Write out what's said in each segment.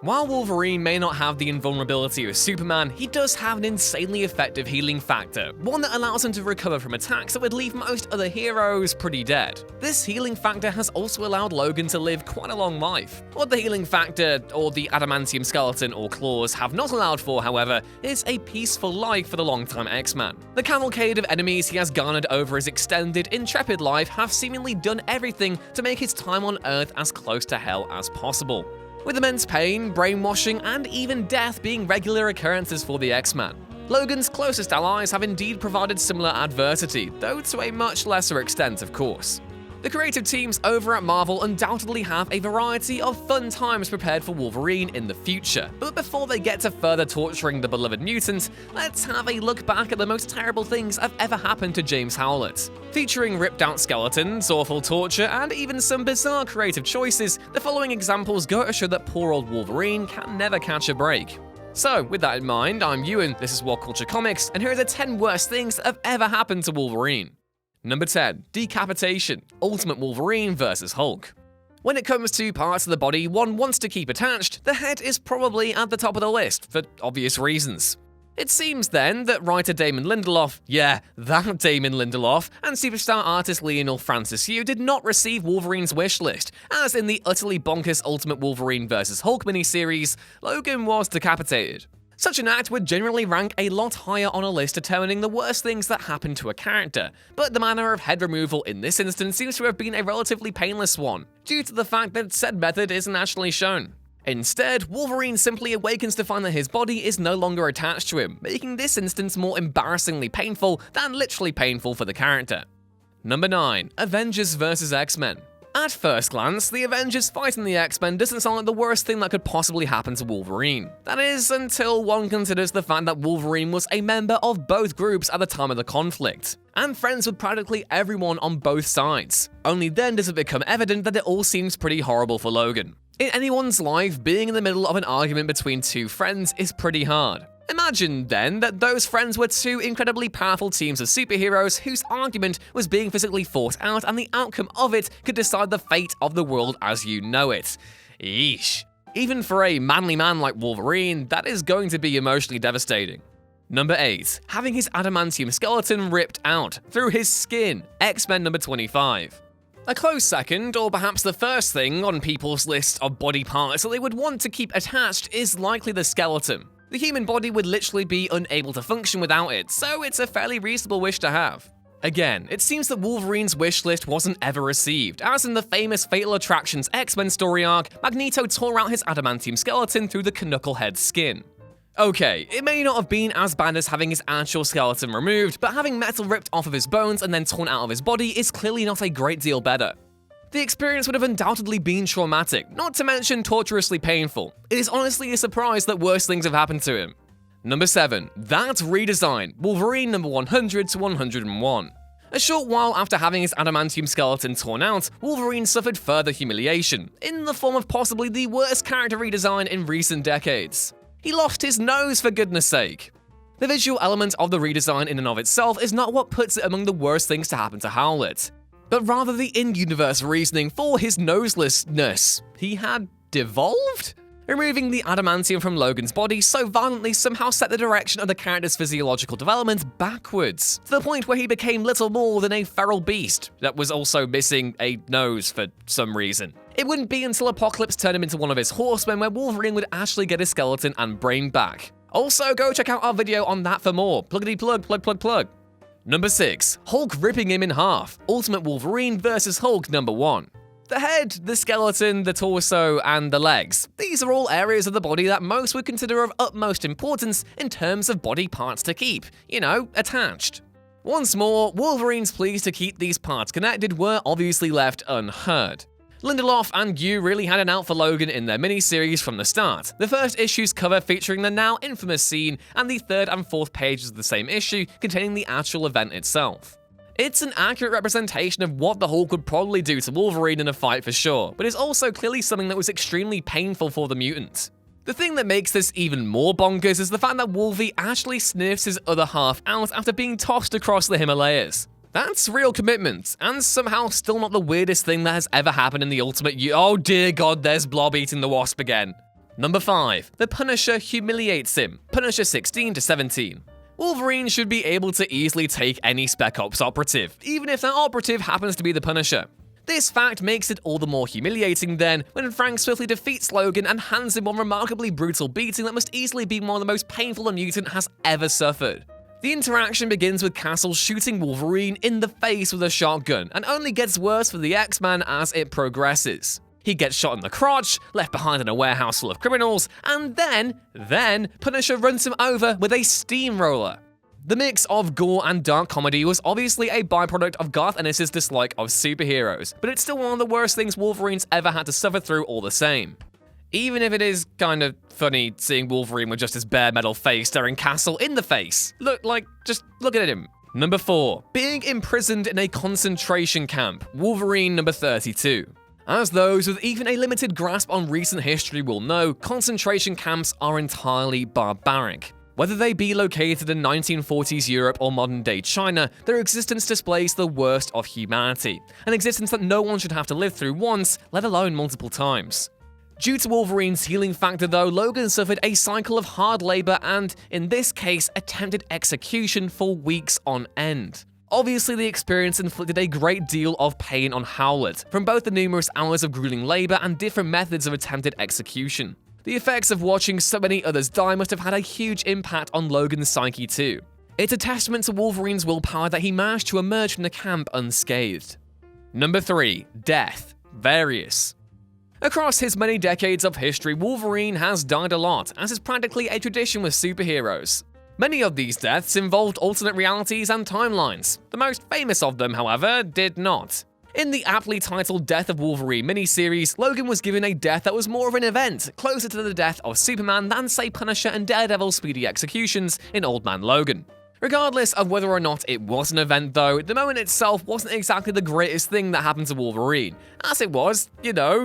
While Wolverine may not have the invulnerability of Superman, he does have an insanely effective healing factor, one that allows him to recover from attacks that would leave most other heroes pretty dead. This healing factor has also allowed Logan to live quite a long life. What the healing factor, or the adamantium skeleton or claws, have not allowed for, however, is a peaceful life for the longtime X-Man. The cavalcade of enemies he has garnered over his extended, intrepid life have seemingly done everything to make his time on Earth as close to hell as possible, with immense pain, brainwashing, and even death being regular occurrences for the X-Men. Logan's closest allies have indeed provided similar adversity, though to a much lesser extent, of course. The creative teams over at Marvel undoubtedly have a variety of fun times prepared for Wolverine in the future, but before they get to further torturing the beloved mutant, let's have a look back at the most terrible things that have ever happened to James Howlett. Featuring ripped-out skeletons, awful torture, and even some bizarre creative choices, the following examples go to show that poor old Wolverine can never catch a break. So, with that in mind, I'm Ewan, this is What Culture Comics, and here are the 10 worst things that have ever happened to Wolverine. Number 10. Decapitation. Ultimate Wolverine vs. Hulk. When it comes to parts of the body one wants to keep attached, the head is probably at the top of the list, for obvious reasons. It seems then that writer Damon Lindelof, yeah, that Damon Lindelof, and superstar artist Lionel Francis Yu did not receive Wolverine's wish list, as in the utterly bonkers Ultimate Wolverine vs. Hulk miniseries, Logan was decapitated. Such an act would generally rank a lot higher on a list determining the worst things that happen to a character, but the manner of head removal in this instance seems to have been a relatively painless one, due to the fact that said method isn't actually shown. Instead, Wolverine simply awakens to find that his body is no longer attached to him, making this instance more embarrassingly painful than literally painful for the character. Number 9. Avengers vs. X-Men. At first glance, the Avengers fighting the X-Men doesn't sound like the worst thing that could possibly happen to Wolverine. That is, until one considers the fact that Wolverine was a member of both groups at the time of the conflict, and friends with practically everyone on both sides. Only then does it become evident that it all seems pretty horrible for Logan. In anyone's life, being in the middle of an argument between two friends is pretty hard. Imagine, then, that those friends were two incredibly powerful teams of superheroes whose argument was being physically fought out, and the outcome of it could decide the fate of the world as you know it. Eesh. Even for a manly man like Wolverine, that is going to be emotionally devastating. Number 8. Having his adamantium skeleton ripped out through his skin. X-Men number 25. A close second, or perhaps the first thing on people's list of body parts that they would want to keep attached is likely the skeleton. The human body would literally be unable to function without it, so it's a fairly reasonable wish to have. Again, it seems that Wolverine's wish list wasn't ever received, as in the famous Fatal Attractions X-Men story arc, Magneto tore out his adamantium skeleton through the Knucklehead's skin. Okay, it may not have been as bad as having his actual skeleton removed, but having metal ripped off of his bones and then torn out of his body is clearly not a great deal better. The experience would have undoubtedly been traumatic, not to mention torturously painful. It is honestly a surprise that worse things have happened to him. Number 7. That redesign. Wolverine number 100 to 101. A short while after having his adamantium skeleton torn out, Wolverine suffered further humiliation, in the form of possibly the worst character redesign in recent decades. He lost his nose, for goodness sake. The visual element of the redesign in and of itself is not what puts it among the worst things to happen to Howlett, but rather the in-universe reasoning for his noselessness. He had devolved? Removing the adamantium from Logan's body so violently somehow set the direction of the character's physiological development backwards, to the point where he became little more than a feral beast that was also missing a nose for some reason. It wouldn't be until Apocalypse turned him into one of his horsemen where Wolverine would actually get his skeleton and brain back. Also, go check out our video on that for more. Pluggity plug, plug, plug, plug. Number 6. Hulk ripping him in half. Ultimate Wolverine vs. Hulk number 1. The head, the skeleton, the torso, and the legs. These are all areas of the body that most would consider of utmost importance in terms of body parts to keep, attached. Once more, Wolverine's pleas to keep these parts connected were obviously left unheard. Lindelof and Yu really had an out for Logan in their miniseries from the start. The first issue's cover featuring the now infamous scene, and the third and fourth pages of the same issue containing the actual event itself. It's an accurate representation of what the Hulk would probably do to Wolverine in a fight for sure, but it's also clearly something that was extremely painful for the mutant. The thing that makes this even more bonkers is the fact that Wolvie actually sniffs his other half out after being tossed across the Himalayas. That's real commitment, and somehow still not the weirdest thing that has ever happened in the Ultimate Oh dear god, there's Blob eating the Wasp again. Number 5. The Punisher humiliates him. Punisher 16-17. Wolverine should be able to easily take any Spec Ops operative, even if that operative happens to be the Punisher. This fact makes it all the more humiliating then, when Frank swiftly defeats Logan and hands him one remarkably brutal beating that must easily be one of the most painful a mutant has ever suffered. The interaction begins with Castle shooting Wolverine in the face with a shotgun, and only gets worse for the X-Man as it progresses. He gets shot in the crotch, left behind in a warehouse full of criminals, and then Punisher runs him over with a steamroller. The mix of gore and dark comedy was obviously a byproduct of Garth Ennis's dislike of superheroes, but it's still one of the worst things Wolverine's ever had to suffer through all the same. Even if it is kind of funny seeing Wolverine with just his bare metal face staring Castle in the face. Just look at him. Number 4. Being imprisoned in a concentration camp. Wolverine number 32. As those with even a limited grasp on recent history will know, concentration camps are entirely barbaric. Whether they be located in 1940s Europe or modern-day China, their existence displays the worst of humanity, an existence that no one should have to live through once, let alone multiple times. Due to Wolverine's healing factor though, Logan suffered a cycle of hard labor and, in this case, attempted execution for weeks on end. Obviously, the experience inflicted a great deal of pain on Howlett, from both the numerous hours of grueling labor and different methods of attempted execution. The effects of watching so many others die must have had a huge impact on Logan's psyche too. It's a testament to Wolverine's willpower that he managed to emerge from the camp unscathed. Number 3. Death. Various. Across his many decades of history, Wolverine has died a lot, as is practically a tradition with superheroes. Many of these deaths involved alternate realities and timelines. The most famous of them, however, did not. In the aptly titled Death of Wolverine miniseries, Logan was given a death that was more of an event, closer to the death of Superman than, say, Punisher and Daredevil's speedy executions in Old Man Logan. Regardless of whether or not it was an event though, the moment itself wasn't exactly the greatest thing that happened to Wolverine, as it was,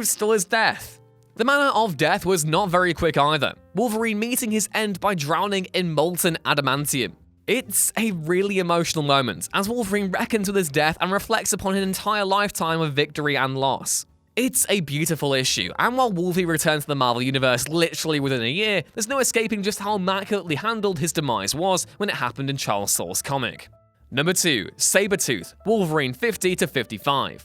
still his death. The manner of death was not very quick either, Wolverine meeting his end by drowning in molten adamantium. It's a really emotional moment, as Wolverine reckons with his death and reflects upon an entire lifetime of victory and loss. It's a beautiful issue, and while Wolverine returned to the Marvel Universe literally within a year, there's no escaping just how immaculately handled his demise was when it happened in Charles Soule's comic. Number 2. Sabretooth, Wolverine 50-55.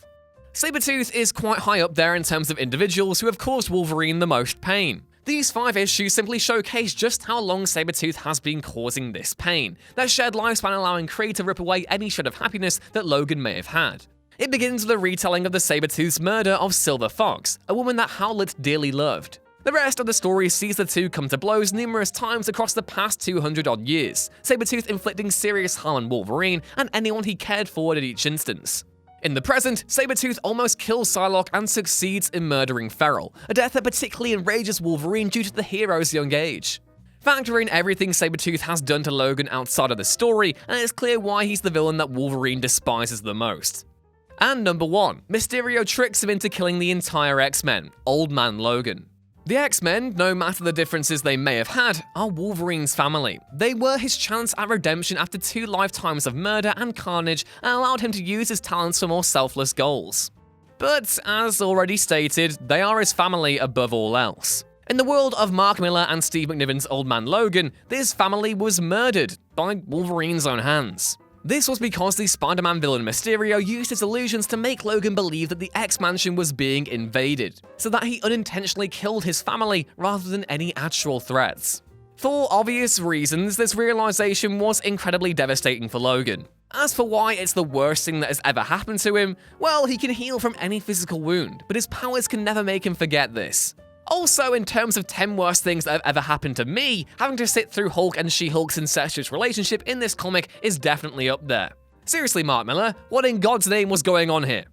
Sabretooth is quite high up there in terms of individuals who have caused Wolverine the most pain. These 5 issues simply showcase just how long Sabretooth has been causing this pain, that shared lifespan allowing Kree to rip away any shred of happiness that Logan may have had. It begins with a retelling of the Sabretooth's murder of Silver Fox, a woman that Howlett dearly loved. The rest of the story sees the two come to blows numerous times across the past 200-odd years, Sabretooth inflicting serious harm on Wolverine and anyone he cared for at each instance. In the present, Sabretooth almost kills Psylocke and succeeds in murdering Feral, a death that particularly enrages Wolverine due to the hero's young age. Factor in everything Sabretooth has done to Logan outside of the story, and it's clear why he's the villain that Wolverine despises the most. And number 1, Mysterio tricks him into killing the entire X-Men, Old Man Logan. The X-Men, no matter the differences they may have had, are Wolverine's family. They were his chance at redemption after 2 lifetimes of murder and carnage and allowed him to use his talents for more selfless goals. But, as already stated, they are his family above all else. In the world of Mark Millar and Steve McNiven's Old Man Logan, this family was murdered by Wolverine's own hands. This was because the Spider-Man villain Mysterio used his illusions to make Logan believe that the X-Mansion was being invaded, so that he unintentionally killed his family rather than any actual threats. For obvious reasons, this realization was incredibly devastating for Logan. As for why it's the worst thing that has ever happened to him, well, he can heal from any physical wound, but his powers can never make him forget this. Also, in terms of 10 worst things that have ever happened to me, having to sit through Hulk and She-Hulk's incestuous relationship in this comic is definitely up there. Seriously, Mark Millar, what in God's name was going on here?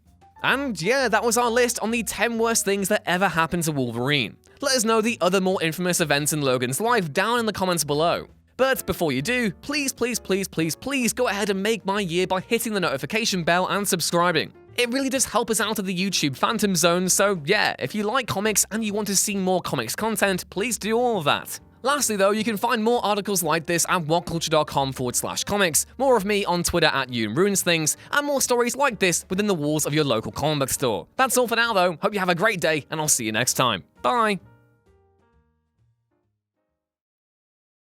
And yeah, that was our list on the 10 worst things that ever happened to Wolverine. Let us know the other more infamous events in Logan's life down in the comments below. But before you do, please go ahead and make my year by hitting the notification bell and subscribing. It really does help us out of the YouTube Phantom Zone, so yeah, if you like comics and you want to see more comics content, please do all of that. Lastly though, you can find more articles like this at whatculture.com/comics, more of me on Twitter at YouRuinsThings, and more stories like this within the walls of your local comic book store. That's all for now though, hope you have a great day, and I'll see you next time. Bye!